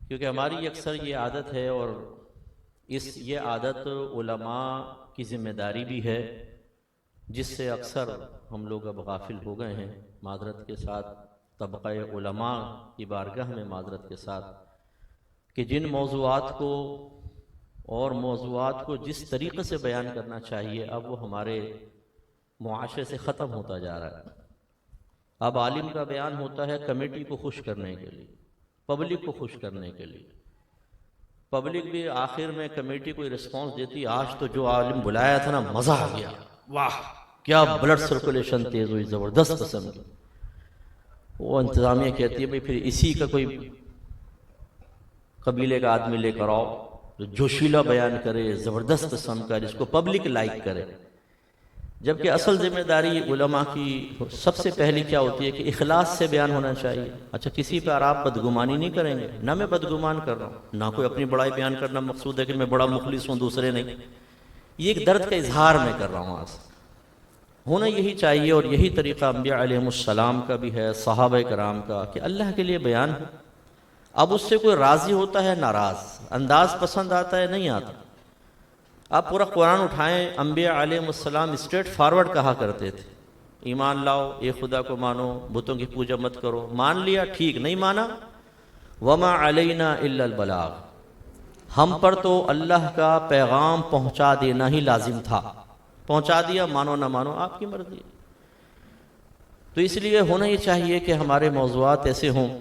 کیونکہ ہماری اکثر یہ عادت ہے، اور یہ عادت علماء کی ذمہ داری بھی ہے، جس سے اکثر ہم لوگ اب غافل ہو گئے ہیں، معذرت کے ساتھ طبقہ علماء کی بارگاہ میں معذرت کے ساتھ، کہ جن موضوعات کو اور موضوعات کو جس طریقے سے بیان کرنا چاہیے اب وہ ہمارے معاشرے سے ختم ہوتا جا رہا ہے۔ اب عالم کا بیان ہوتا ہے کمیٹی کو خوش کرنے کے لیے، پبلک کو خوش کرنے کے لیے۔ پبلک بھی آخر میں کمیٹی کو رسپانس دیتی، آج تو جو عالم بلایا تھا نا مزہ آ گیا، واہ کیا بلڈ سرکولیشن تیز ہوئی، زبردست قسم کی۔ وہ انتظامیہ کہتی ہے بھئی پھر اسی کا کوئی قبیلے کا آدمی لے کر آؤ جو جوشیلا بیان کرے، زبردست قسم کا، جس کو پبلک لائک کرے۔ جبکہ اصل ذمہ داری علماء کی سب سے پہلی کیا ہوتی ہے کہ اخلاص سے بیان ہونا چاہیے۔ اچھا کسی پر آپ بدگمانی نہیں کریں گے، نہ میں بدگمان کر رہا ہوں، نہ کوئی اپنی بڑائی بیان کرنا مقصود ہے کہ میں بڑا مخلص ہوں دوسرے نہیں، یہ ایک درد کا اظہار میں کر رہا ہوں آج۔ ہونا یہی چاہیے، اور یہی طریقہ انبیاء علیہ السلام کا بھی ہے، صحابہ کرام کا، کہ اللہ کے لیے بیان ہے۔ اب اس سے کوئی راضی ہوتا ہے ناراض، انداز پسند آتا ہے نہیں آتا۔ آپ پورا قرآن اٹھائیں، انبیاء علیہ السلام اسٹریٹ فارورڈ کہا کرتے تھے، ایمان لاؤ، ایک خدا کو مانو، بتوں کی پوجا مت کرو، مان لیا ٹھیک، نہیں مانا وما علینا الا البلاغ، ہم پر تو اللہ کا پیغام پہنچا دینا ہی لازم تھا، پہنچا دیا، مانو نہ مانو آپ کی مرضی۔ تو اس لیے ہونا یہ چاہیے کہ ہمارے موضوعات ایسے ہوں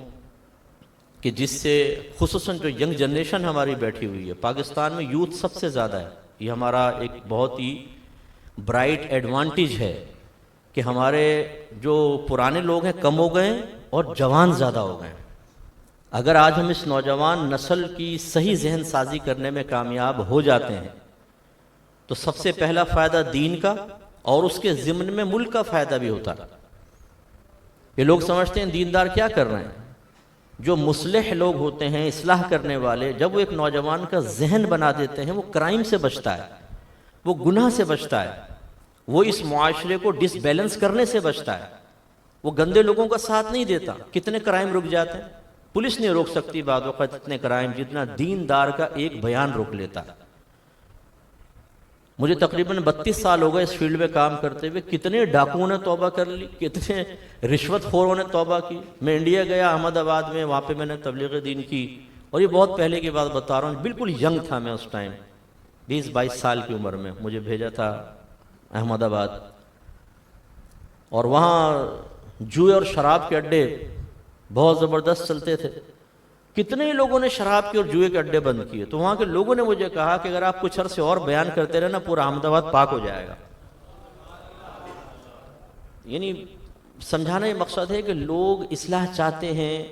کہ جس سے خصوصاً جو ینگ جنریشن ہماری بیٹھی ہوئی ہے، پاکستان میں یوتھ سب سے زیادہ ہے، یہ ہمارا ایک بہت ہی برائٹ ایڈوانٹیج ہے کہ ہمارے جو پرانے لوگ ہیں کم ہو گئے اور جوان زیادہ ہو گئے۔ اگر آج ہم اس نوجوان نسل کی صحیح ذہن سازی کرنے میں کامیاب ہو جاتے ہیں تو سب سے پہلا فائدہ دین کا، اور اس کے ضمن میں ملک کا فائدہ بھی ہوتا ہے۔ یہ لوگ سمجھتے ہیں دیندار کیا کر رہے ہیں، جو مصلح لوگ ہوتے ہیں، اصلاح کرنے والے، جب وہ ایک نوجوان کا ذہن بنا دیتے ہیں، وہ کرائم سے بچتا ہے، وہ گناہ سے بچتا ہے، وہ اس معاشرے کو ڈس بیلنس کرنے سے بچتا ہے، وہ گندے لوگوں کا ساتھ نہیں دیتا۔ کتنے کرائم رک جاتے ہیں، پولیس نہیں روک سکتی بعض وقت اتنے کرائم جتنا دیندار کا ایک بیان روک لیتا ہے۔ مجھے تقریباً 32 سال ہو گئے اس فیلڈ میں کام کرتے ہوئے، کتنے ڈاکوؤں نے توبہ کر لی، کتنے رشوت خوروں نے توبہ کی۔ میں انڈیا گیا احمد آباد میں، وہاں پہ میں نے تبلیغ دین کی، اور یہ بہت پہلے کی بات بتا رہا ہوں، بالکل ینگ تھا میں اس ٹائم، 20-22 سال کی عمر میں مجھے بھیجا تھا احمد آباد، اور وہاں جوئے اور شراب کے اڈے بہت زبردست چلتے تھے۔ کتنے ہی لوگوں نے شراب کے اور جوئے کے اڈے بند کیے، تو وہاں کے لوگوں نے مجھے کہا کہ اگر آپ کچھ عرصے اور بیان کرتے رہے نا پورا احمد آباد پاک ہو جائے گا۔ یعنی سمجھانا یہ مقصد ہے کہ لوگ اصلاح چاہتے ہیں،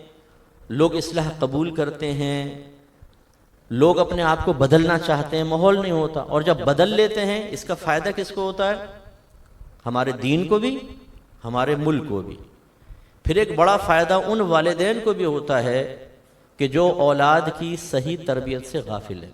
لوگ اصلاح قبول کرتے ہیں، لوگ اپنے آپ کو بدلنا چاہتے ہیں، ماحول نہیں ہوتا، اور جب بدل لیتے ہیں اس کا فائدہ کس کو ہوتا ہے؟ ہمارے دین کو بھی، ہمارے ملک کو بھی۔ پھر ایک بڑا فائدہ ان والدین کو بھی ہوتا ہے کہ جو اولاد کی صحیح تربیت سے غافل ہے۔